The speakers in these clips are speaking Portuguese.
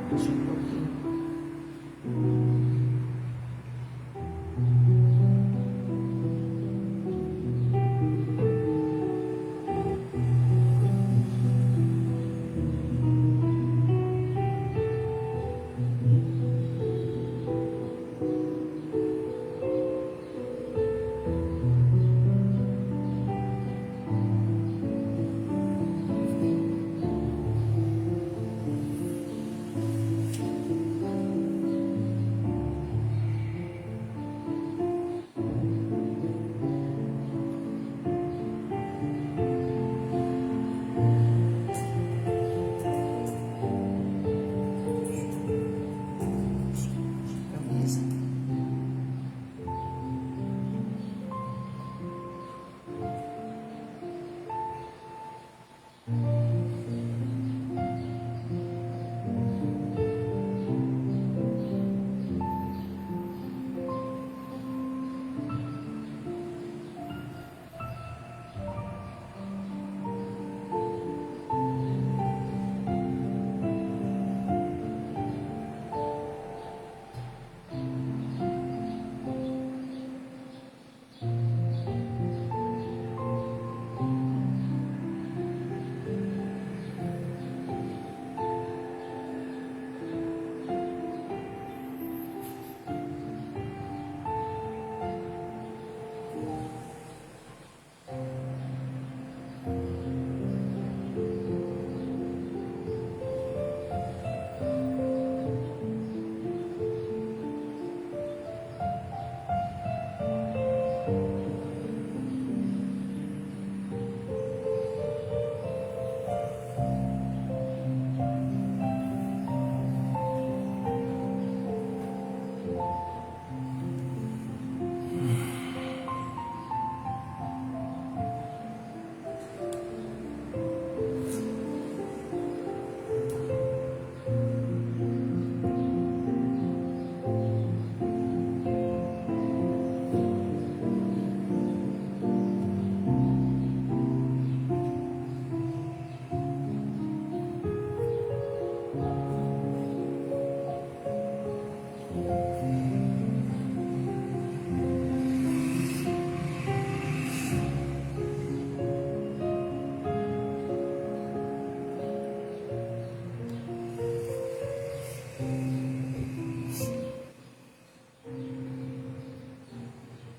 Deixa um pouquinho.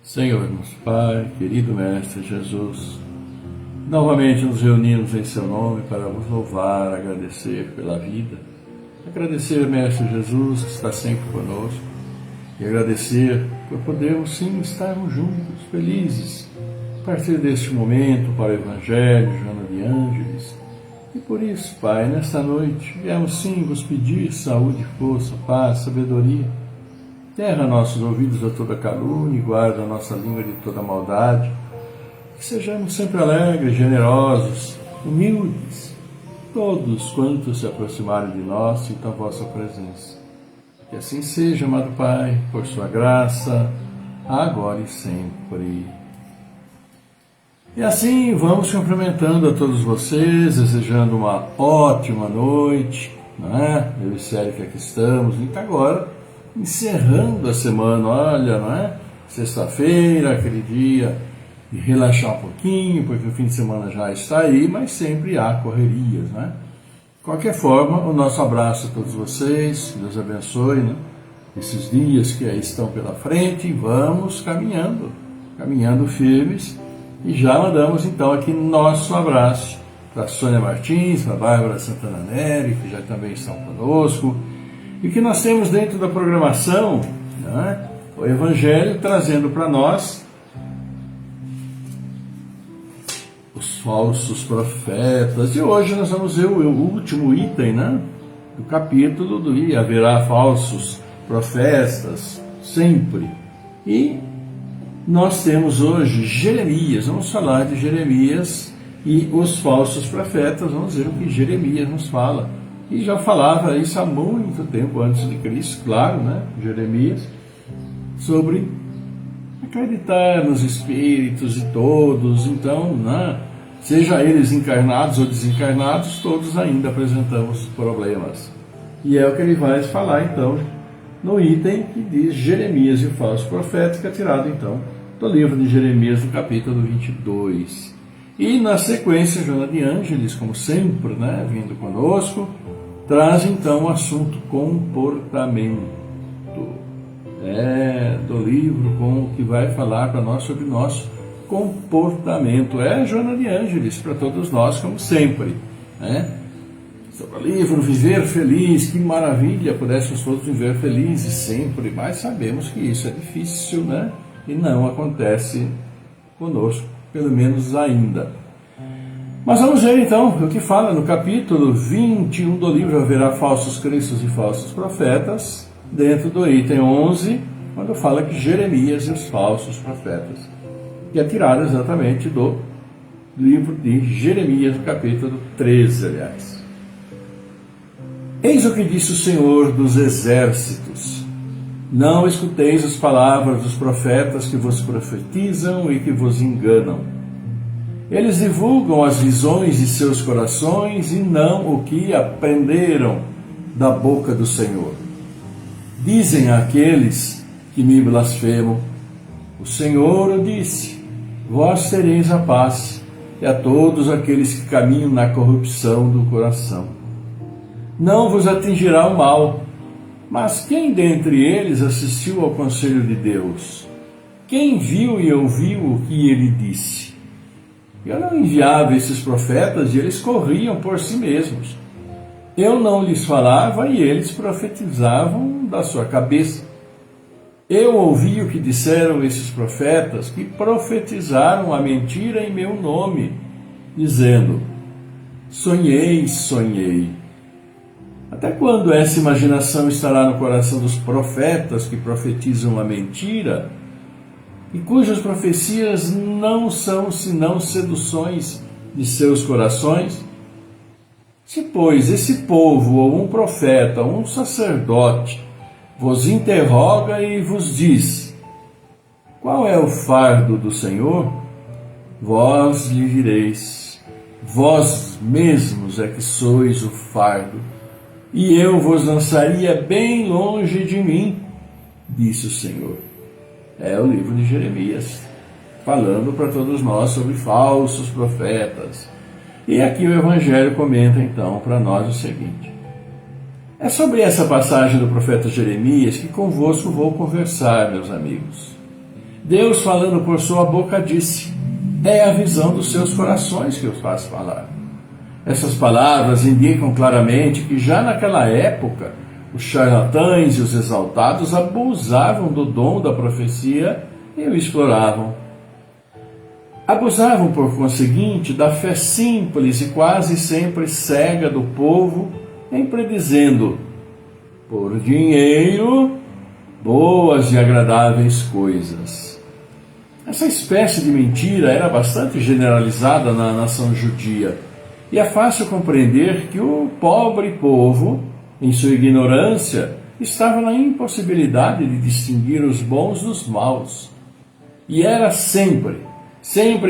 Senhor, nosso Pai, querido Mestre Jesus, novamente nos reunimos em Seu nome para vos louvar, agradecer pela vida, agradecer, Mestre Jesus, que está sempre conosco, e agradecer por podermos sim estarmos juntos, felizes, a partir deste momento para o Evangelho, Joana de Ângeles. E por isso, Pai, nesta noite, viemos sim vos pedir saúde, força, paz, sabedoria. Terra nossos ouvidos a toda calúnia e guarda a nossa língua de toda maldade. Que sejamos sempre alegres, generosos, humildes, todos quantos se aproximarem de nós sintam a vossa presença. Que assim seja, amado Pai, por sua graça, agora e sempre. E assim vamos cumprimentando a todos vocês, desejando uma ótima noite, não é? Eu e Célia que aqui estamos, e agora encerrando a semana, olha, não é? Sexta-feira, aquele dia de relaxar um pouquinho, porque o fim de semana já está aí, mas sempre há correrias, né? De qualquer forma, o nosso abraço a todos vocês, que Deus abençoe, né? Esses dias que aí estão pela frente, vamos caminhando firmes, e já mandamos então aqui nosso abraço para a Sônia Martins, para a Bárbara Santana Neri, que já também estão conosco, e que nós temos dentro da programação, né, o Evangelho trazendo para nós os falsos profetas. E hoje nós vamos ver o último item, né, do capítulo do "E haverá falsos profetas sempre". E nós temos hoje Jeremias, vamos falar de Jeremias e os falsos profetas, vamos ver o que Jeremias nos fala. E já falava isso há muito tempo antes de Cristo, claro, né? Jeremias, sobre acreditar nos espíritos de todos. Então, né? Seja eles encarnados ou desencarnados, todos ainda apresentamos problemas. E é o que ele vai falar então no item que diz Jeremias e o falso profeta, que é tirado então do livro de Jeremias, no capítulo 22. E na sequência, Joana de Ângeles, como sempre, vindo conosco, traz então o assunto comportamento. Do livro que vai falar para nós sobre nosso comportamento. É Joana de Ângeles para todos nós, como sempre. Sobre o livro Viver Feliz, que maravilha, pudéssemos todos viver felizes sempre, mas sabemos que isso é difícil, e não acontece conosco, pelo menos ainda. Mas vamos ver então o que fala no capítulo 21 do livro Haverá falsos cristos e falsos profetas, dentro do item 11, quando fala que Jeremias e os falsos profetas, que é tirado exatamente do livro de Jeremias, no capítulo 13, aliás. Eis o que disse o Senhor dos Exércitos: não escuteis as palavras dos profetas que vos profetizam e que vos enganam. Eles divulgam as visões de seus corações e não o que aprenderam da boca do Senhor. Dizem àqueles que me blasfemam: o Senhor o disse, vós tereis a paz, e a todos aqueles que caminham na corrupção do coração. Não vos atingirá o mal. Mas quem dentre eles assistiu ao conselho de Deus? Quem viu e ouviu o que ele disse? Eu não enviava esses profetas e eles corriam por si mesmos. Eu não lhes falava e eles profetizavam da sua cabeça. Eu ouvi o que disseram esses profetas, que profetizaram a mentira em meu nome, dizendo: sonhei, sonhei. Até quando essa imaginação estará no coração dos profetas que profetizam a mentira e cujas profecias não são senão seduções de seus corações? Se, pois, esse povo, ou um profeta, ou um sacerdote, vos interroga e vos diz: qual é o fardo do Senhor? Vós lhe direis: vós mesmos é que sois o fardo, e eu vos lançaria bem longe de mim, disse o Senhor. É o livro de Jeremias, falando para todos nós sobre falsos profetas. E aqui o Evangelho comenta então para nós o seguinte: é sobre essa passagem do profeta Jeremias que convosco vou conversar, meus amigos. Deus, falando por sua boca, disse: é a visão dos seus corações que os faz falar. Essas palavras indicam claramente que já naquela época os charlatães e os exaltados abusavam do dom da profecia e o exploravam. Abusavam, por conseguinte, da fé simples e quase sempre cega do povo, em predizendo, por dinheiro, boas e agradáveis coisas. Essa espécie de mentira era bastante generalizada na nação judia, e é fácil compreender que o pobre povo, em sua ignorância, estava na impossibilidade de distinguir os bons dos maus. E era sempre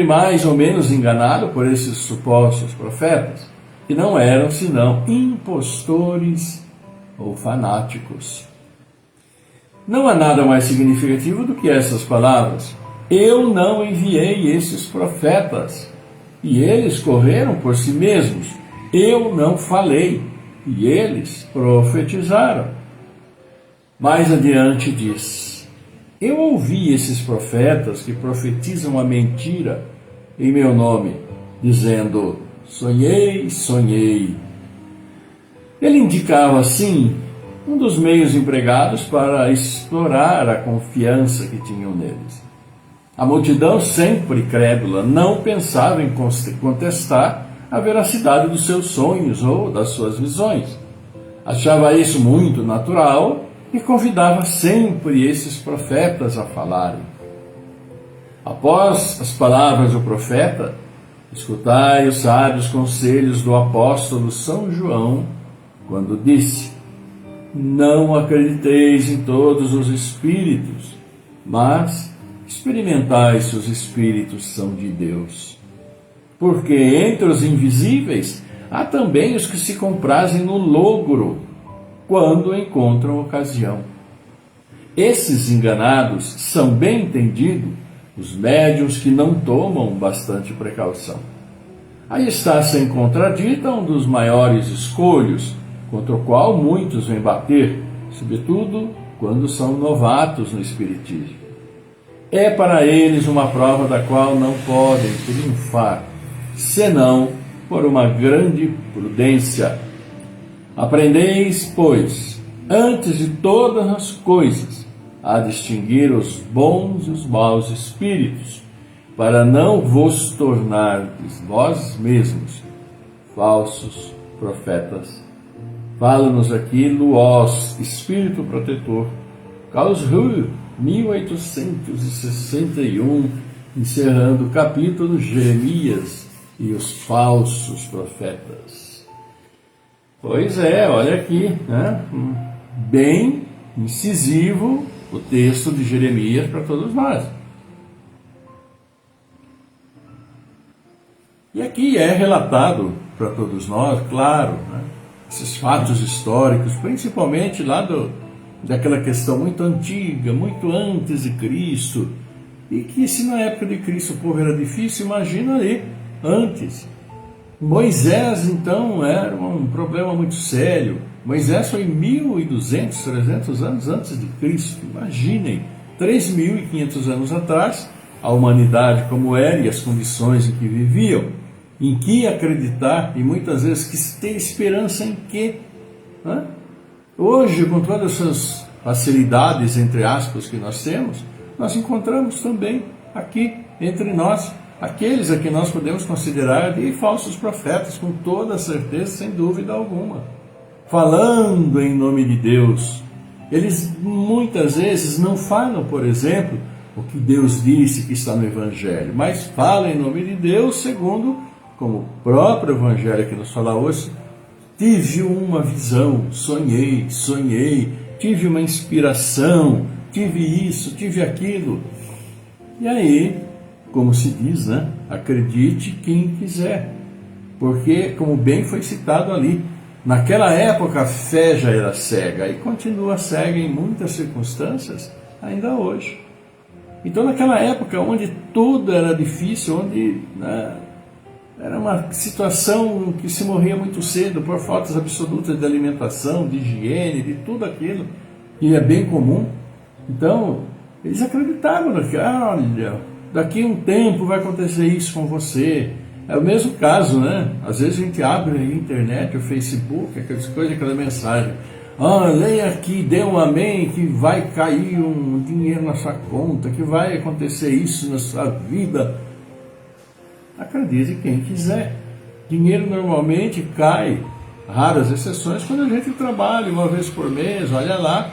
mais ou menos enganado por esses supostos profetas, que não eram senão impostores ou fanáticos. Não há nada mais significativo do que essas palavras: eu não enviei esses profetas, e eles correram por si mesmos. Eu não falei, e eles profetizaram. Mais adiante diz: eu ouvi esses profetas que profetizam a mentira em meu nome, dizendo: sonhei, sonhei. Ele indicava, assim, um dos meios empregados para explorar a confiança que tinham neles. A multidão, sempre crédula, não pensava em contestar a veracidade dos seus sonhos ou das suas visões. Achava isso muito natural e convidava sempre esses profetas a falarem. Após as palavras do profeta, escutai os sábios conselhos do apóstolo São João, quando disse: não acrediteis em todos os espíritos, mas experimentai se os espíritos são de Deus. Porque entre os invisíveis há também os que se comprazem no logro, quando encontram ocasião. Esses enganados são, bem entendido, os médiuns que não tomam bastante precaução. Aí está sem contradita um dos maiores escolhos, contra o qual muitos vêm bater, sobretudo quando são novatos no Espiritismo. É para eles uma prova da qual não podem triunfar, senão por uma grande prudência. Aprendeis, pois, antes de todas as coisas, a distinguir os bons e os maus espíritos, para não vos tornardes vós mesmos falsos profetas. Fala-nos aqui Luoz, Espírito Protetor, Karlsruhe, 1861, encerrando o capítulo Jeremias e os falsos profetas. Pois é, olha aqui, né? Bem incisivo o texto de Jeremias para todos nós. E aqui é relatado para todos nós, claro, né, esses fatos históricos, principalmente lá daquela questão muito antiga, muito antes de Cristo, e que se na época de Cristo o povo era difícil, imagina aí, antes. Moisés, então, era um problema muito sério. Moisés foi 1.200, 300 anos antes de Cristo. Imaginem, 3.500 anos atrás, a humanidade como era e as condições em que viviam, em que acreditar e muitas vezes que ter esperança em quê? Hoje, com todas essas facilidades, entre aspas, que nós temos, nós encontramos também aqui entre nós aqueles a que nós podemos considerar de falsos profetas, com toda certeza, sem dúvida alguma, falando em nome de Deus. Eles muitas vezes não falam, por exemplo, o que Deus disse que está no Evangelho, mas falam em nome de Deus segundo, como o próprio Evangelho que nos fala hoje, tive uma visão, sonhei, tive uma inspiração, tive isso, tive aquilo. E aí, como se diz, né? Acredite quem quiser, porque, como bem foi citado ali, naquela época a fé já era cega e continua cega em muitas circunstâncias ainda hoje. Então, naquela época onde tudo era difícil, onde era uma situação que se morria muito cedo por faltas absolutas de alimentação, de higiene, de tudo aquilo que é bem comum. Então, eles acreditavam que, olha, daqui a um tempo vai acontecer isso com você. É o mesmo caso, né? Às vezes a gente abre a internet, o Facebook, aquelas coisas, aquela mensagem. Leia aqui, dê um amém, que vai cair um dinheiro na sua conta, que vai acontecer isso na sua vida. Acredite quem quiser. Dinheiro normalmente cai, raras exceções, quando a gente trabalha uma vez por mês, olha lá,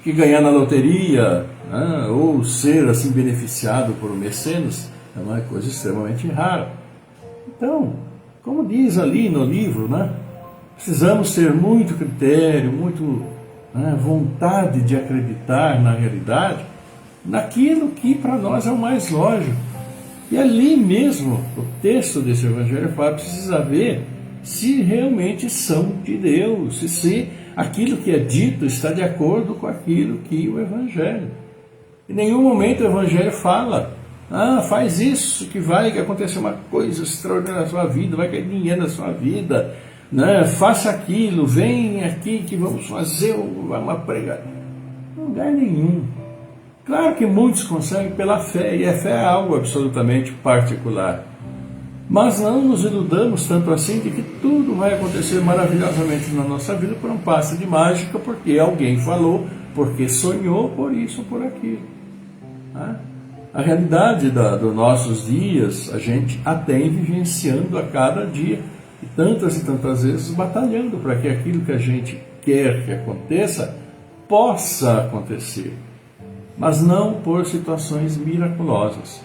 que ganhar na loteria, ou ser assim beneficiado por mecenas, é uma coisa extremamente rara. Então, como diz ali no livro, precisamos ter muito critério, muito vontade de acreditar na realidade, naquilo que para nós é o mais lógico. E ali mesmo, o texto desse Evangelho fala, precisa ver se realmente são de Deus, se aquilo que é dito está de acordo com aquilo que o Evangelho. Em nenhum momento o Evangelho fala, faz isso que vai acontecer uma coisa extraordinária na sua vida, vai cair dinheiro na sua vida, faça aquilo, vem aqui que vamos fazer uma pregação. Em lugar nenhum. Claro que muitos conseguem pela fé, e a fé é algo absolutamente particular. Mas não nos iludamos tanto assim de que tudo vai acontecer maravilhosamente na nossa vida por um passe de mágica, porque alguém falou, porque sonhou por isso ou por aquilo. A realidade dos nossos dias, a gente a tem vivenciando a cada dia, e tantas vezes batalhando para que aquilo que a gente quer que aconteça, possa acontecer. Mas não por situações miraculosas.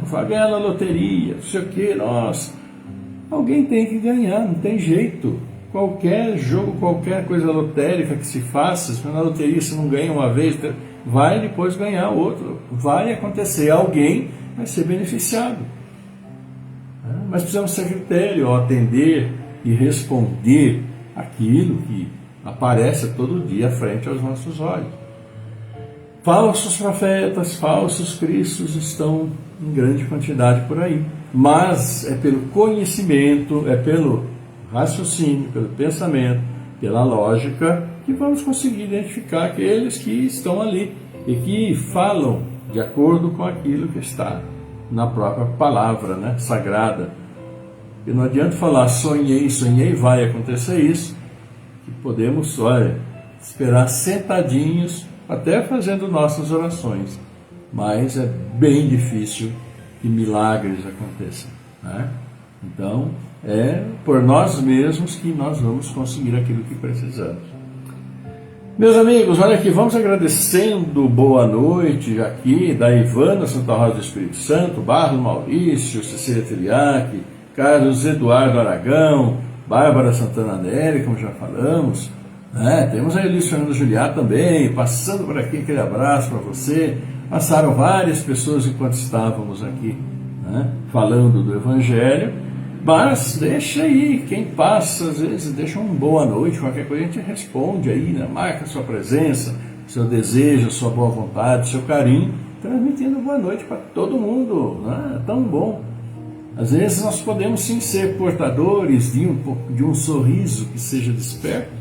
Vai ganhar na loteria, não sei o que, nossa. Alguém tem que ganhar, não tem jeito. Qualquer jogo, qualquer coisa lotérica que se faça, se na loteria você não ganha uma vez, vai depois ganhar outro. Vai acontecer, alguém vai ser beneficiado. Mas precisamos ter critério ao atender e responder aquilo que aparece todo dia frente aos nossos olhos. Falsos profetas, falsos cristos estão em grande quantidade por aí. Mas é pelo conhecimento, é pelo raciocínio, pelo pensamento, pela lógica, que vamos conseguir identificar aqueles que estão ali e que falam de acordo com aquilo que está na própria palavra, né, sagrada. E não adianta falar sonhei, vai acontecer isso, que podemos, esperar sentadinhos, até fazendo nossas orações, mas é bem difícil que milagres aconteçam, né? Então, é por nós mesmos que nós vamos conseguir aquilo que precisamos. Meus amigos, olha aqui, vamos agradecendo boa noite aqui da Ivana Santa Rosa do Espírito Santo, Barros Maurício, Cecília Teliac, Carlos Eduardo Aragão, Bárbara Santana Nery, como já falamos, né? Temos a Elis Fernando Juliá também, passando por aqui, aquele abraço para você. Passaram várias pessoas enquanto estávamos aqui, né, falando do Evangelho, mas deixa aí, quem passa, às vezes deixa uma boa noite, qualquer coisa a gente responde aí, né? Marca a sua presença, seu desejo, sua boa vontade, seu carinho, transmitindo boa noite para todo mundo, né? É tão bom. Às vezes nós podemos sim ser portadores de um sorriso que seja desperto,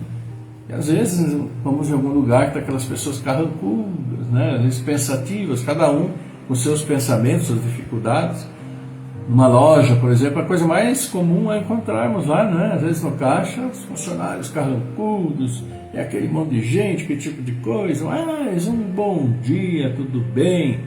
e às vezes vamos em algum lugar que está aquelas pessoas carrancudas, né, às vezes pensativas, cada um com seus pensamentos, suas dificuldades. Numa loja, por exemplo, a coisa mais comum é encontrarmos lá, né, às vezes no caixa, os funcionários carrancudos, é aquele monte de gente, que tipo de coisa, mas um bom dia, tudo bem,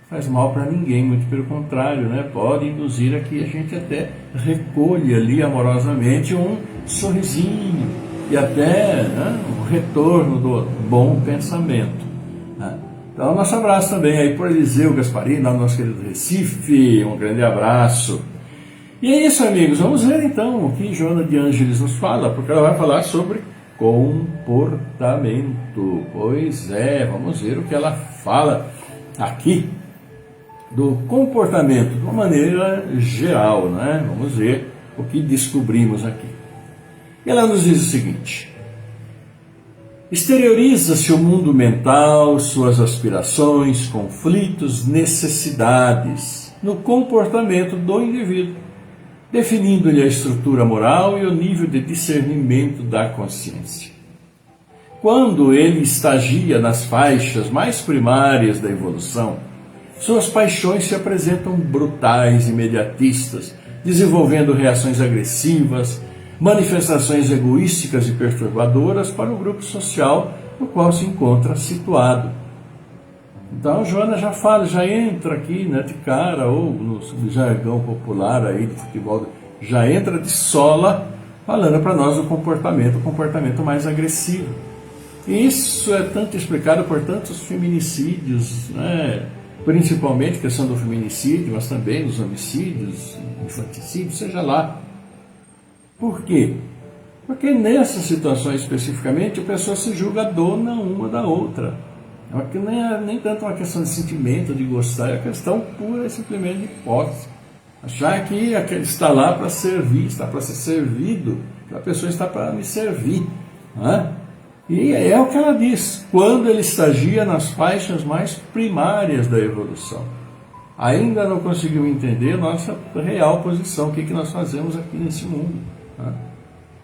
faz mal para ninguém, muito pelo contrário, né, pode induzir a que a gente até recolhe ali amorosamente um sorrisinho, e até, né, o retorno do bom pensamento, né? Então, nosso abraço também aí por Eliseu Gasparini, lá no nosso querido Recife, um grande abraço. E é isso, amigos, vamos ver então o que Joana de Ângeles nos fala, porque ela vai falar sobre comportamento. Pois é, vamos ver o que ela fala aqui do comportamento de uma maneira geral, né? Vamos ver o que descobrimos aqui. E ela nos diz o seguinte: exterioriza-se o mundo mental, suas aspirações, conflitos, necessidades no comportamento do indivíduo, definindo-lhe a estrutura moral e o nível de discernimento da consciência. Quando ele estagia nas faixas mais primárias da evolução, suas paixões se apresentam brutais, imediatistas, desenvolvendo reações agressivas, manifestações egoísticas e perturbadoras para o grupo social no qual se encontra situado. Então, Joana já fala, já entra aqui, né, de cara, ou no jargão popular aí de futebol, já entra de sola, falando para nós do comportamento, o comportamento mais agressivo. E isso é tanto explicado por tantos feminicídios, né, principalmente a questão do feminicídio, mas também dos homicídios, infanticídios, seja lá. Por quê? Porque nessas situações especificamente a pessoa se julga dona uma da outra. Não é nem tanto uma questão de sentimento, de gostar, é uma questão pura e simplesmente de posse. Achar que aquele está lá para servir, está para ser servido, que a pessoa está para me servir. Né? E é o que ela diz, quando ele estagia nas faixas mais primárias da evolução. Ainda não conseguiu entender nossa real posição, o que nós fazemos aqui nesse mundo.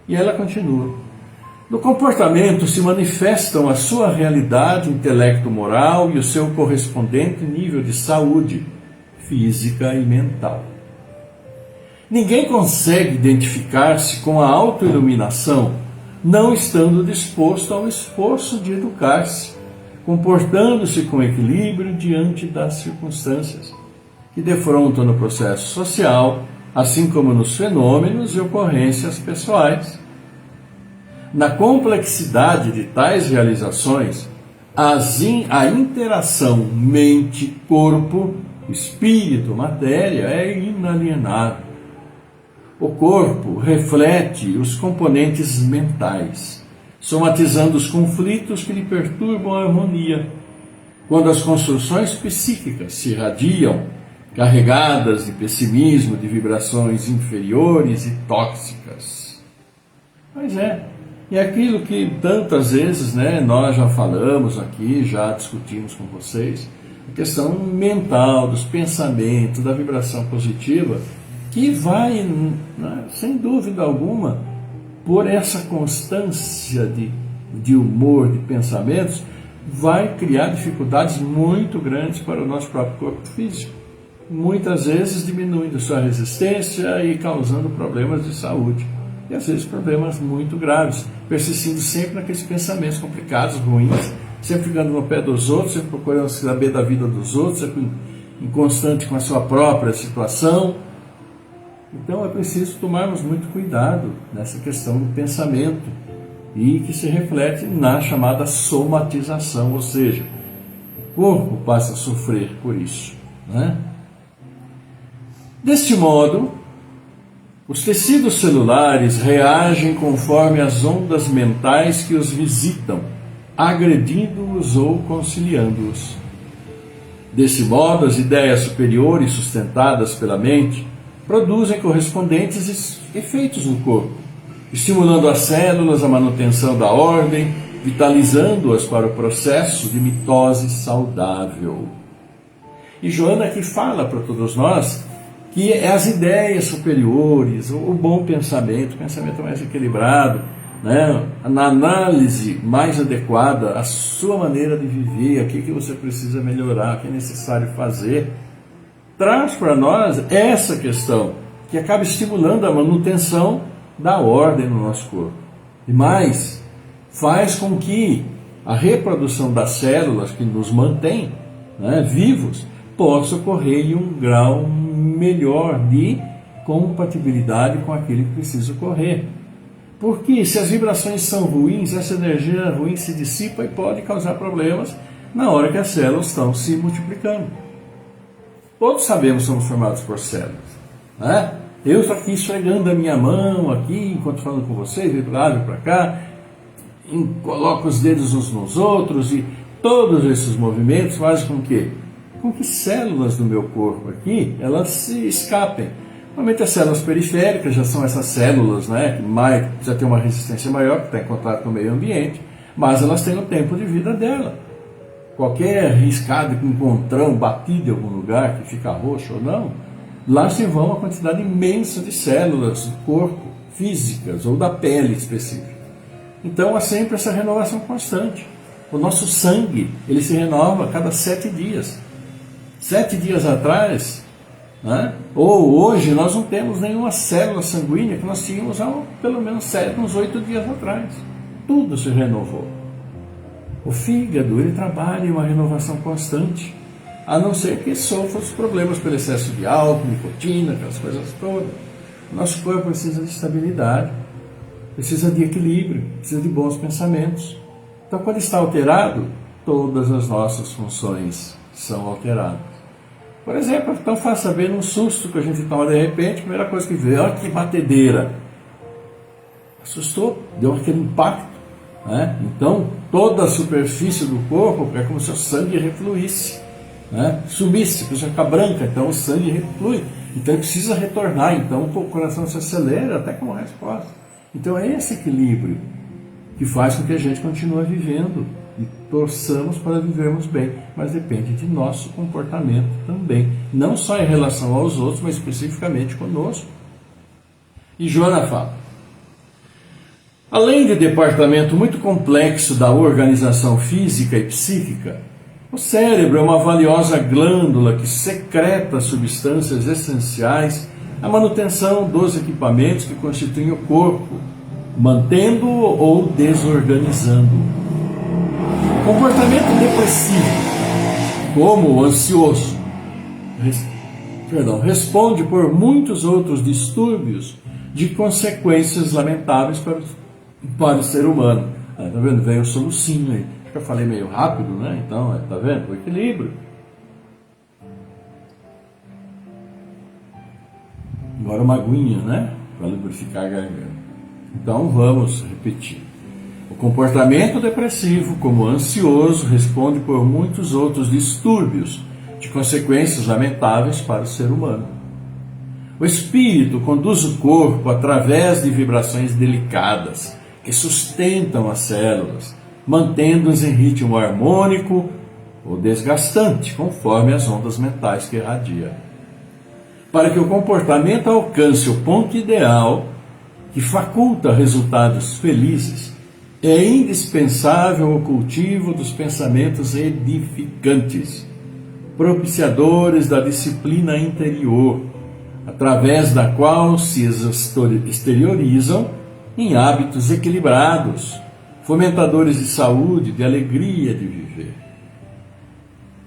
E ela continua: no comportamento se manifestam a sua realidade intelecto-moral e o seu correspondente nível de saúde física e mental. Ninguém consegue identificar-se com a autoiluminação não estando disposto ao esforço de educar-se, comportando-se com equilíbrio diante das circunstâncias que defrontam no processo social, assim como nos fenômenos e ocorrências pessoais. Na complexidade de tais realizações, a interação mente-corpo, espírito-matéria é inalienável. O corpo reflete os componentes mentais, somatizando os conflitos que lhe perturbam a harmonia. Quando as construções psíquicas se irradiam, carregadas de pessimismo, de vibrações inferiores e tóxicas. Pois é. E aquilo que tantas vezes, né, nós já falamos aqui, já discutimos com vocês, a questão mental, dos pensamentos, da vibração positiva, que vai, né, sem dúvida alguma, por essa constância de humor, de pensamentos, vai criar dificuldades muito grandes para o nosso próprio corpo físico. Muitas vezes diminuindo sua resistência e causando problemas de saúde. E às vezes problemas muito graves, persistindo sempre naqueles pensamentos complicados, ruins, sempre ficando no pé dos outros, sempre procurando saber da vida dos outros, sempre inconstante com a sua própria situação. Então é preciso tomarmos muito cuidado nessa questão do pensamento e que se reflete na chamada somatização, ou seja, o corpo passa a sofrer por isso, né? Deste modo, os tecidos celulares reagem conforme as ondas mentais que os visitam, agredindo-os ou conciliando-os. Desse modo, as ideias superiores sustentadas pela mente produzem correspondentes efeitos no corpo, estimulando as células à manutenção da ordem, vitalizando-as para o processo de mitose saudável. E Joana aqui fala para todos nós que as ideias superiores, o bom pensamento, o pensamento mais equilibrado, né, na análise mais adequada, a sua maneira de viver, o que você precisa melhorar, o que é necessário fazer, traz para nós essa questão, que acaba estimulando a manutenção da ordem no nosso corpo. E mais, faz com que a reprodução das células que nos mantém, né, vivos, possa ocorrer em um grau melhor de compatibilidade com aquele que precisa ocorrer. Porque se as vibrações são ruins, essa energia ruim se dissipa e pode causar problemas na hora que as células estão se multiplicando. Todos sabemos que somos formados por células, né? Eu estou aqui esfregando a minha mão aqui, enquanto falando com vocês, vem para lá, vem para cá, coloco os dedos uns nos outros, e todos esses movimentos fazem com que células do meu corpo aqui, elas se escapem. Normalmente as células periféricas já são essas células, né, que já tem uma resistência maior, que está em contato com o meio ambiente, mas elas têm o tempo de vida dela. Qualquer riscado com um encontrão batido em algum lugar, que fica roxo ou não, lá se vão uma quantidade imensa de células do corpo, físicas, ou da pele específica. Então há sempre essa renovação constante. O nosso sangue, ele se renova a cada 7 dias. 7 dias atrás, né, ou hoje, nós não temos nenhuma célula sanguínea que nós tínhamos há pelo menos uns 8 dias atrás. Tudo se renovou. O fígado, ele trabalha em uma renovação constante, a não ser que sofra os problemas pelo excesso de álcool, nicotina, aquelas coisas todas. O nosso corpo precisa de estabilidade, precisa de equilíbrio, precisa de bons pensamentos. Então, quando está alterado, todas as nossas funções são alteradas. Por exemplo, é tão fácil saber num susto que a gente toma de repente, a primeira coisa que vê, olha que batedeira. Assustou, deu aquele impacto, né? Então, toda a superfície do corpo é como se o sangue refluísse, né? Sumisse, a pessoa fica branca, então o sangue reflui. Então, ele precisa retornar, então o coração se acelera até como resposta. Então, é esse equilíbrio que faz com que a gente continue vivendo e torçamos para vivermos bem, mas depende de nosso comportamento também, não só em relação aos outros, mas especificamente conosco. E Joana fala: além de departamento muito complexo da organização física e psíquica, o cérebro é uma valiosa glândula que secreta substâncias essenciais à manutenção dos equipamentos que constituem o corpo, mantendo-o ou desorganizando-o. Comportamento depressivo, como o ansioso, responde por muitos outros distúrbios de consequências lamentáveis para o ser humano. Tá vendo? Veio o solucinho aí. Acho que eu falei meio rápido, né? Então, tá vendo? O equilíbrio. Agora uma aguinha, né? Para lubrificar a garganta. Então, vamos repetir. O comportamento depressivo, como ansioso, responde por muitos outros distúrbios de consequências lamentáveis para o ser humano. O espírito conduz o corpo através de vibrações delicadas, que sustentam as células, mantendo-as em ritmo harmônico ou desgastante, conforme as ondas mentais que irradia. Para que o comportamento alcance o ponto ideal, que faculta resultados felizes, é indispensável o cultivo dos pensamentos edificantes, propiciadores da disciplina interior, através da qual se exteriorizam em hábitos equilibrados, fomentadores de saúde, de alegria de viver.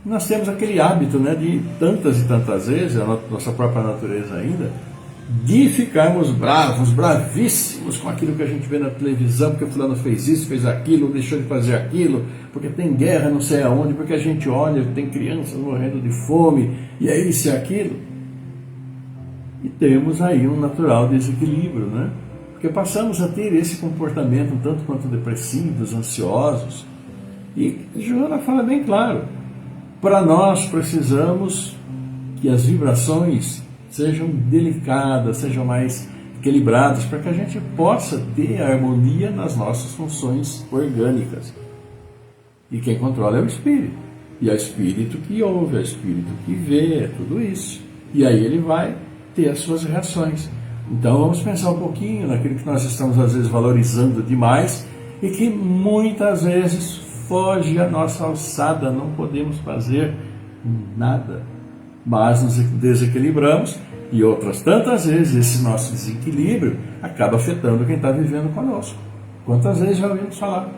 Nós temos aquele hábito, de tantas e tantas vezes, a nossa própria natureza ainda, de ficarmos bravos, bravíssimos com aquilo que a gente vê na televisão, porque fulano fez isso, fez aquilo, deixou de fazer aquilo, porque tem guerra não sei aonde, porque a gente olha, tem crianças morrendo de fome, e é isso e aquilo. E temos aí um natural desequilíbrio, Porque passamos a ter esse comportamento um tanto quanto depressivos, ansiosos. E Joana fala bem claro, para nós precisamos que as vibrações sejam delicadas, sejam mais equilibradas, para que a gente possa ter harmonia nas nossas funções orgânicas. E quem controla é o espírito. E é o espírito que ouve, é o espírito que vê, é tudo isso. E aí ele vai ter as suas reações. Então vamos pensar um pouquinho naquilo que nós estamos às vezes valorizando demais e que muitas vezes foge à nossa alçada, não podemos fazer nada, mas nos desequilibramos e outras tantas vezes esse nosso desequilíbrio acaba afetando quem está vivendo conosco. Quantas vezes já ouvimos falar,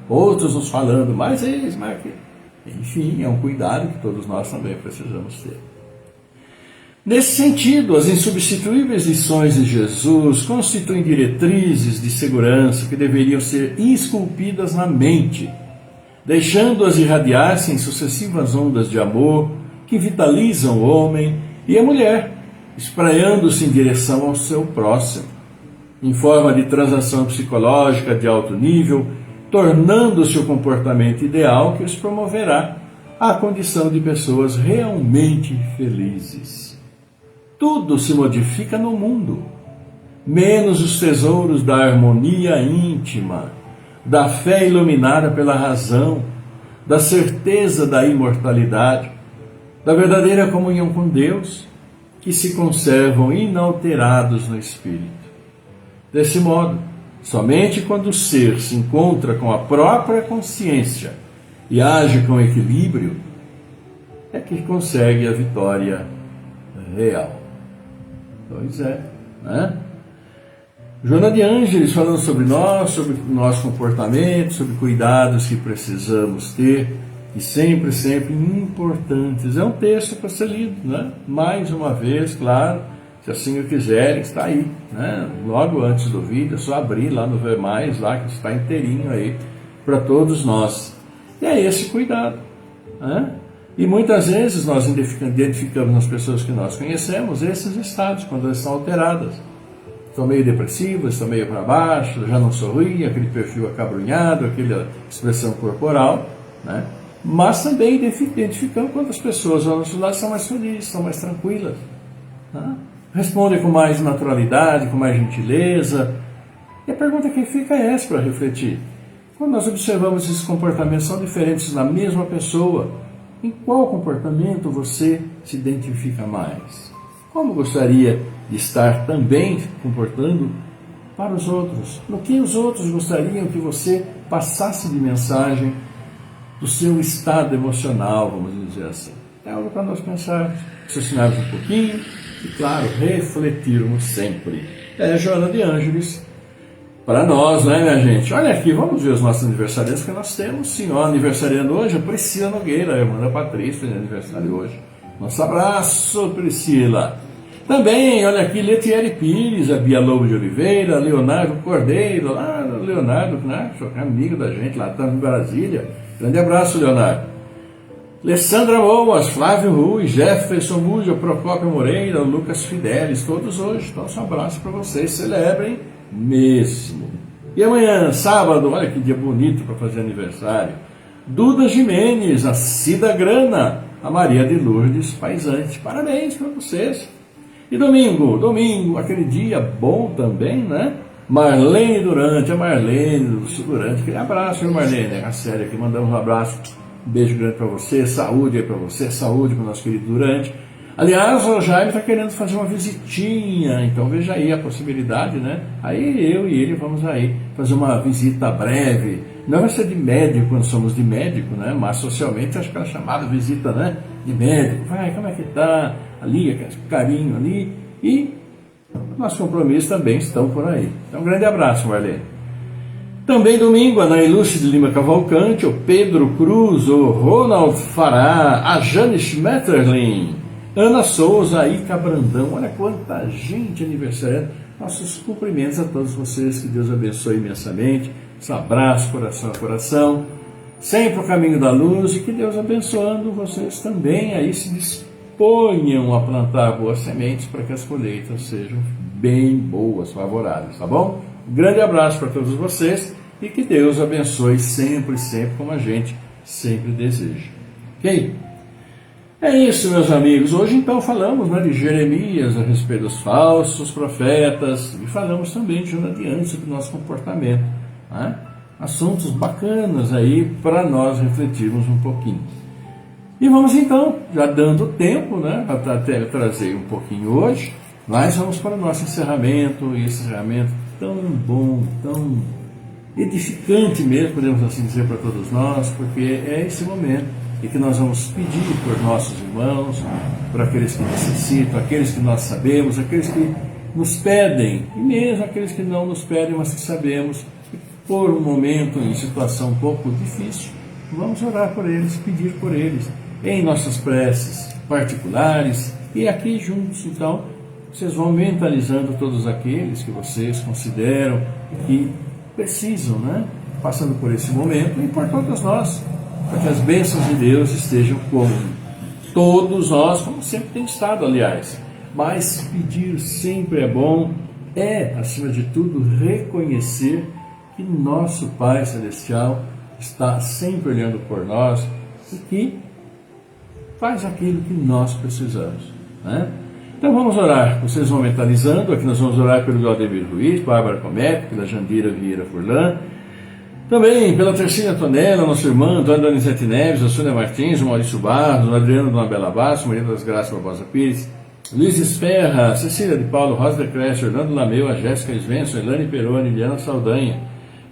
Outros nos falando, mais isso, mais aquilo. Enfim, é um cuidado que todos nós também precisamos ter. Nesse sentido, as insubstituíveis lições de Jesus constituem diretrizes de segurança que deveriam ser esculpidas na mente, deixando-as irradiar-se em sucessivas ondas de amor que vitalizam o homem e a mulher, espraiando-se em direção ao seu próximo, em forma de transação psicológica de alto nível, tornando-se o comportamento ideal que os promoverá à condição de pessoas realmente felizes. Tudo se modifica no mundo, menos os tesouros da harmonia íntima, da fé iluminada pela razão, da certeza da imortalidade, da verdadeira comunhão com Deus, que se conservam inalterados no espírito. Desse modo, somente quando o ser se encontra com a própria consciência e age com equilíbrio, é que consegue a vitória real. Pois é, Joana de Ângeles falando sobre nós, sobre o nosso comportamento, sobre cuidados que precisamos ter, e sempre, sempre importantes. É um texto para ser lido, Mais uma vez, claro, se assim o quiserem, está aí, Logo antes do vídeo, é só abrir lá no Ver Mais, lá que está inteirinho aí, para todos nós. E é esse cuidado, E muitas vezes nós identificamos nas pessoas que nós conhecemos esses estados, quando elas estão alteradas. Estão meio depressivas, estão meio para baixo, já não sorriem, aquele perfil acabrunhado, aquela expressão corporal, Mas também identificamos quando as pessoas ao nosso lado estão mais felizes, estão mais tranquilas, respondem com mais naturalidade, com mais gentileza. E a pergunta que fica é essa para refletir. Quando nós observamos esses comportamentos são diferentes na mesma pessoa, em qual comportamento você se identifica mais? Como gostaria de estar também comportando para os outros? No que os outros gostariam que você passasse de mensagem do seu estado emocional, vamos dizer assim? É algo para nós pensar, raciocinarmos um pouquinho e, claro, refletirmos sempre. É Joana de Ângeles para nós, minha gente? Olha aqui, vamos ver os nossos aniversariantes que nós temos. Sim, aniversariando hoje, a Priscila Nogueira, a irmã da Patrícia, aniversário hoje. Nosso abraço, Priscila. Também, olha aqui, Letieri Pires, a Bia Lobo de Oliveira, Leonardo Cordeiro, lá Leonardo, que é amigo da gente, lá está em Brasília. Grande abraço, Leonardo. Alessandra Boas, Flávio Rui, Jefferson Mujo, Procópio Moreira, Lucas Fidelis, todos hoje. Então, um abraço para vocês, celebrem mesmo. E amanhã, sábado, olha que dia bonito para fazer aniversário. Duda Jimenez, a Cida Grana, a Maria de Lourdes Paisante. Parabéns para vocês. E domingo, aquele dia bom também, Marlene Durante, a Marlene Durante, aquele abraço, viu, Marlene? A série aqui, mandamos um abraço, um beijo grande para você, saúde aí para você, saúde para o nosso querido Durante. Aliás, o Jaime está querendo fazer uma visitinha, então veja aí a possibilidade, né? Aí eu e ele vamos aí fazer uma visita breve. Não vai ser de médico quando somos de médico, né? Mas socialmente acho que é chamada visita, né? De médico. Vai, como é que tá? Ali, aquele carinho ali. E nossos compromissos também estão por aí. Então, um grande abraço, Marlene. Também domingo, a Nailúcia de Lima Cavalcante, o Pedro Cruz, o Ronald Fará, a Jane Schmetterling, Ana Souza, Ica Brandão, olha quanta gente aniversariando. Nossos cumprimentos a todos vocês, que Deus abençoe imensamente. Um abraço, coração a coração, sempre o caminho da luz, e que Deus abençoando vocês também, aí se disponham a plantar boas sementes para que as colheitas sejam bem boas, favoráveis, tá bom? Um grande abraço para todos vocês e que Deus abençoe sempre, sempre, como a gente sempre deseja. Ok? É isso, meus amigos. Hoje, então, falamos, né, de Jeremias a respeito dos falsos profetas e falamos também de Jonadiante sobre o nosso comportamento. Né? Assuntos bacanas aí para nós refletirmos um pouquinho. E vamos, então, já dando tempo, né, para até trazer um pouquinho hoje, mas vamos para o nosso encerramento, e esse encerramento tão bom, tão edificante mesmo, podemos assim dizer, para todos nós, porque é esse momento e que nós vamos pedir por nossos irmãos, por aqueles que necessitam, aqueles que nós sabemos, aqueles que nos pedem, e mesmo aqueles que não nos pedem, mas que sabemos que por um momento, em situação um pouco difícil, vamos orar por eles, pedir por eles, em nossas preces particulares e aqui juntos. Então, vocês vão mentalizando todos aqueles que vocês consideram que precisam, né? Passando por esse momento, e por todos nós, para que as bênçãos de Deus estejam com todos nós, como sempre tem estado, aliás. Mas pedir sempre é bom, acima de tudo, reconhecer que nosso Pai Celestial está sempre olhando por nós e que faz aquilo que nós precisamos, né? Então vamos orar, vocês vão mentalizando. Aqui nós vamos orar pelo Claudemir Ruiz, Bárbara Comete, pela Jandira Vieira Furlan, também pela Tercina Tonella, nossa irmã, Antônia Donizete Neves, a Sônia Martins, o Maurício Barros, o Adriano Dona Bela Basso, Maria das Graças Barbosa Pires, Luiz Esferra, Cecília de Paulo, Rosa de Cresce, Orlando Lameu, a Jéssica Svensson, Elane Peroni, Liana Saldanha,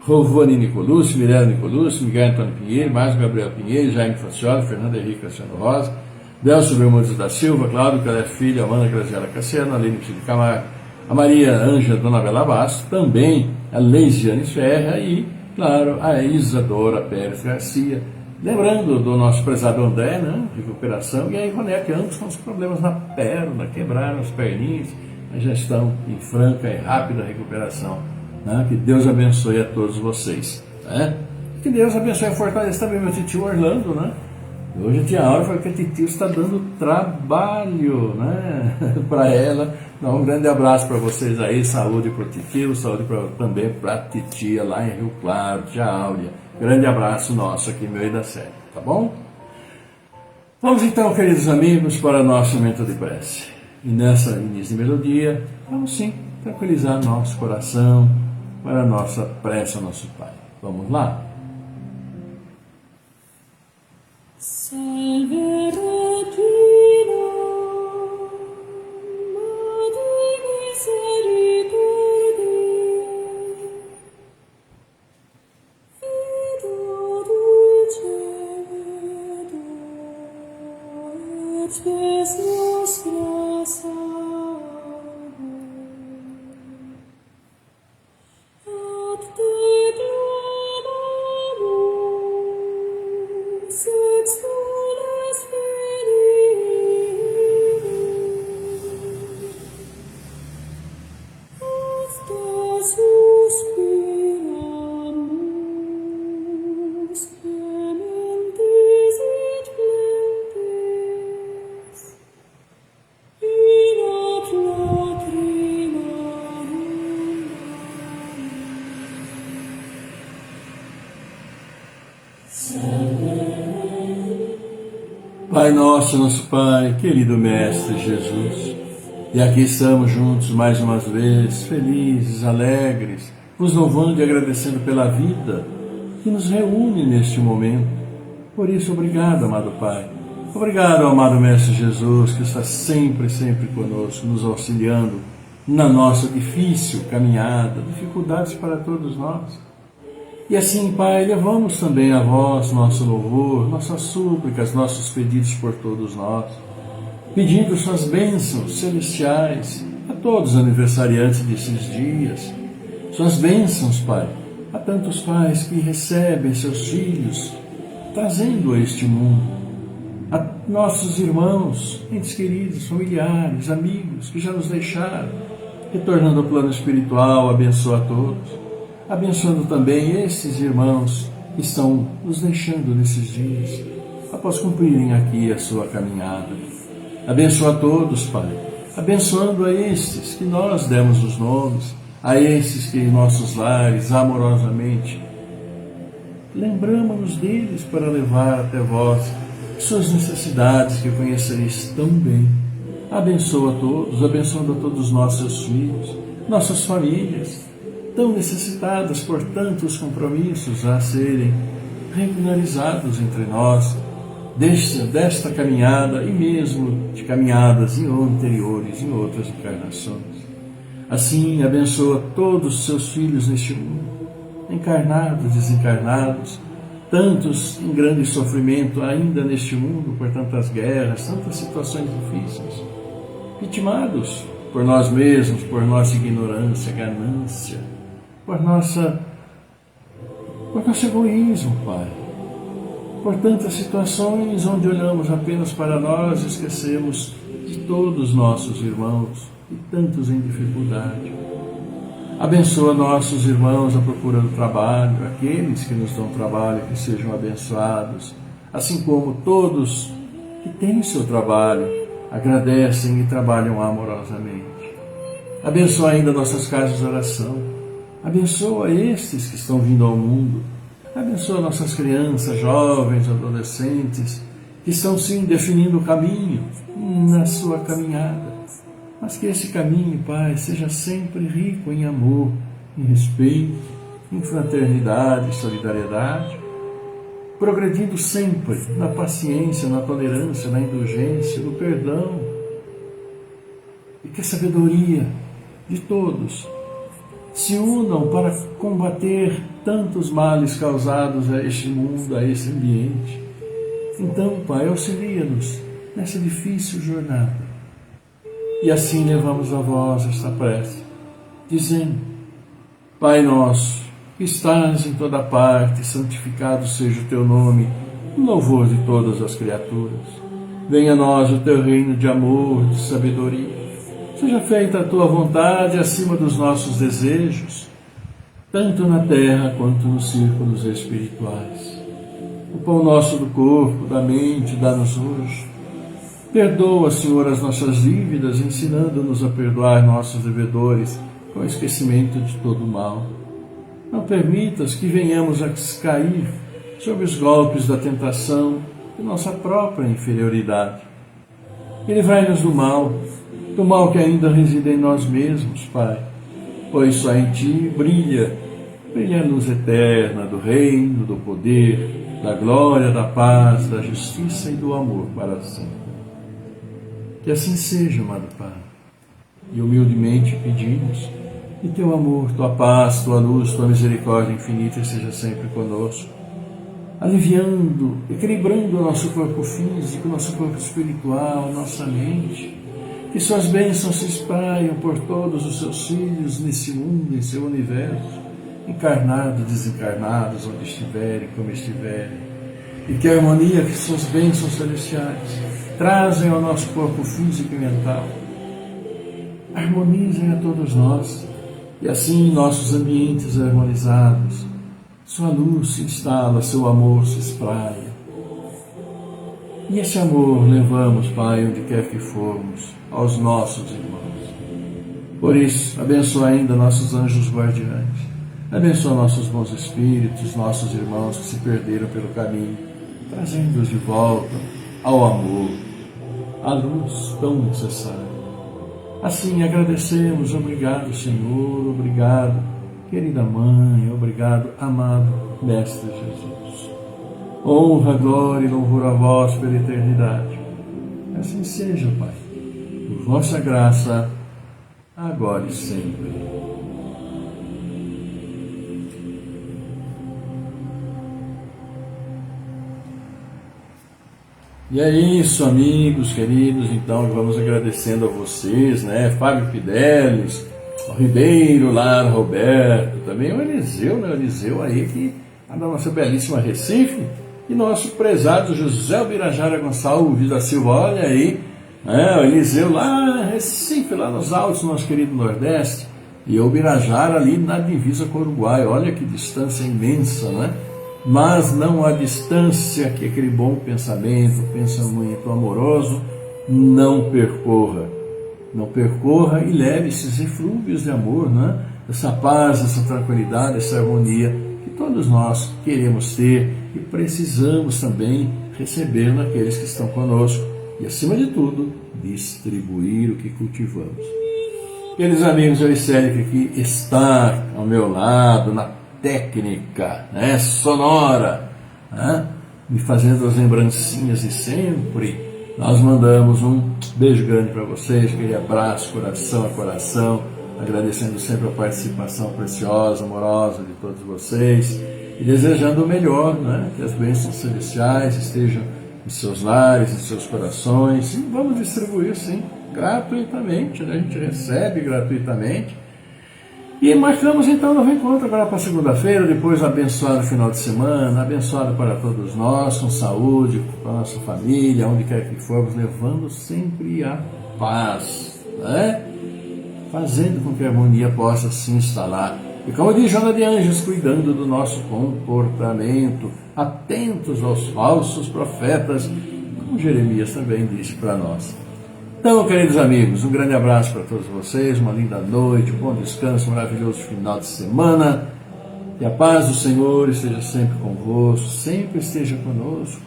Rovani Nicolucci, Mirella Nicolucci, Miguel Antônio Pinheiro, Márcio Gabriel Pinheiro, Jaime Facioli, Fernando Henrique Cassiano Rosa, Delcio Bermudes da Silva, Cláudio Calé Filho, Amanda Graziela Cassiano, Aline Psílio Camargo, a Maria Ângela Dona Bela Basso, também a Leisiane Ferra e, claro, a Isadora Pérez Garcia. Lembrando do nosso prezado André, né, de recuperação, e a Ivonete, ambos com os problemas na perna, quebraram as perninhas, mas já estão em franca e rápida recuperação. Né? Que Deus abençoe a todos vocês. Né? Que Deus abençoe e fortaleça também meu tio Orlando, né? Hoje a tia Aura falou que a titio está dando trabalho, né, para ela. Então, um grande abraço para vocês aí, saúde para o titio, saúde também para a titia lá em Rio Claro, tia Áurea. Grande abraço nosso aqui, meu e da série, tá bom? Vamos então, queridos amigos, para nosso momento de prece. E nessa início de melodia, vamos sim tranquilizar nosso coração para a nossa prece ao nosso Pai. Vamos lá? Salve Regina, Madre Misericordiae, Fido dulcedo, et spes nostra salve, ad te clamamus, ex nulles venire, ad te suspiramus, clementis et plentes, in ad lacrimae Pai nosso, nosso Pai, querido Mestre Jesus, E aqui estamos juntos mais uma vez, felizes, alegres, vos louvando e agradecendo pela vida que nos reúne neste momento. Por isso, obrigado, amado Pai. Obrigado, amado Mestre Jesus, que está sempre, sempre conosco, nos auxiliando na nossa difícil caminhada, dificuldades para todos nós. E assim, Pai, levamos também a vós nosso louvor, nossas súplicas, nossos pedidos por todos nós, pedindo suas bênçãos celestiais a todos os aniversariantes desses dias, suas bênçãos, Pai, a tantos pais que recebem seus filhos, trazendo a este mundo, a nossos irmãos, entes queridos, familiares, amigos que já nos deixaram, retornando ao plano espiritual, abençoa a todos, abençoando também esses irmãos que estão nos deixando nesses dias, após cumprirem aqui a sua caminhada. Abençoa a todos, Pai, abençoando a estes que nós demos os nomes, a esses que em nossos lares, amorosamente, lembramos-nos deles para levar até vós suas necessidades que conhecereis tão bem. Abençoa a todos, abençoando a todos os nossos filhos, nossas famílias, tão necessitadas por tantos compromissos a serem regularizados entre nós, desta caminhada e mesmo de caminhadas anteriores em outras encarnações. Assim, abençoa todos os seus filhos neste mundo, encarnados, desencarnados, tantos em grande sofrimento ainda neste mundo por tantas guerras, tantas situações difíceis, vitimados por nós mesmos, por nossa ignorância, ganância, por nosso egoísmo, Pai, por tantas situações onde olhamos apenas para nós e esquecemos de todos os nossos irmãos e tantos em dificuldade. Abençoa nossos irmãos à procura do trabalho, aqueles que nos dão trabalho, que sejam abençoados, assim como todos que têm seu trabalho, agradecem e trabalham amorosamente. Abençoa ainda nossas casas de oração, abençoa estes que estão vindo ao mundo, abençoa nossas crianças, jovens, adolescentes, que estão sim definindo o caminho na sua caminhada. Mas que esse caminho, Pai, seja sempre rico em amor, em respeito, em fraternidade, solidariedade, progredindo sempre na paciência, na tolerância, na indulgência, no perdão. E que a sabedoria de todos se unam para combater tantos males causados a este mundo, a este ambiente. Então, Pai, auxilia-nos nessa difícil jornada. E assim levamos a vós esta prece, dizendo: Pai nosso, que estás em toda parte, santificado seja o teu nome, no louvor de todas as criaturas. Venha a nós o teu reino de amor, de sabedoria. Seja feita a tua vontade acima dos nossos desejos, tanto na terra quanto nos círculos espirituais. O pão nosso do corpo, da mente, dá-nos hoje. Perdoa, Senhor, as nossas dívidas, ensinando-nos a perdoar nossos devedores, com esquecimento de todo o mal. Não permitas que venhamos a cair sob os golpes da tentação de nossa própria inferioridade. E livrai-nos do mal que ainda reside em nós mesmos, Pai, pois só em Ti brilha a luz eterna do reino, do poder, da glória, da paz, da justiça e do amor para sempre. Que assim seja, amado Pai, e humildemente pedimos que Teu amor, Tua paz, Tua luz, Tua misericórdia infinita seja sempre conosco, aliviando, equilibrando o nosso corpo físico, nosso corpo espiritual, nossa mente, que Suas bênçãos se espalham por todos os Seus filhos nesse mundo, em Seu universo, encarnados, desencarnados, onde estiverem, como estiverem, e que a harmonia que Suas bênçãos celestiais trazem ao nosso corpo físico e mental, harmonizem a todos nós, e assim em nossos ambientes harmonizados, Sua luz se instala, Seu amor se espraia. E esse amor levamos, Pai, onde quer que formos, aos nossos irmãos. Por isso, abençoa ainda nossos anjos guardiães, abençoa nossos bons espíritos, nossos irmãos que se perderam pelo caminho, trazendo-os de volta ao amor, à luz tão necessária. Assim agradecemos, obrigado Senhor, obrigado querida Mãe, obrigado amado Mestre Jesus. Honra, glória e louvor a vós pela eternidade. Assim seja, Pai, por vossa graça, agora e sempre. E é isso, amigos, queridos, então vamos agradecendo a vocês, né? Fábio Fidelis, o Ribeiro, Lara, Roberto, também o Eliseu, né? O Eliseu aí que é da nossa belíssima Recife, e nosso prezado José Ubirajara Gonçalves da Silva, olha aí, né? O Eliseu lá Recife, lá nos altos, nosso querido Nordeste, e o Ubirajara ali na divisa com o Uruguai, olha que distância imensa, né? Mas não há distância que aquele bom pensamento amoroso não percorra. Não percorra e leve esses eflúvios de amor, né? Essa paz, essa tranquilidade, essa harmonia que todos nós queremos ter e precisamos também receber naqueles que estão conosco e, acima de tudo, distribuir o que cultivamos. Queridos amigos, o Célico aqui está ao meu lado, na técnica, né, sonora, né, me fazendo as lembrancinhas de sempre. Nós mandamos um beijo grande para vocês, aquele abraço, coração a coração, agradecendo sempre a participação preciosa, amorosa de todos vocês e desejando o melhor, né, que as bênçãos celestiais estejam em seus lares, em seus corações, e vamos distribuir sim, gratuitamente, né, a gente recebe gratuitamente. E marcamos então o reencontro agora para segunda-feira, depois abençoado final de semana, abençoado para todos nós, com saúde, para a nossa família, onde quer que formos, levando sempre a paz, né? Fazendo com que a harmonia possa se instalar. E como diz Joana de Anjos, cuidando do nosso comportamento, atentos aos falsos profetas, como Jeremias também disse para nós. Então, queridos amigos, um grande abraço para todos vocês, uma linda noite, um bom descanso, um maravilhoso final de semana. Que a paz do Senhor esteja sempre convosco, sempre esteja conosco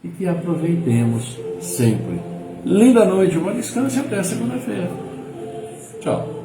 e que aproveitemos sempre. Linda noite, um bom descanso e até segunda-feira. Tchau.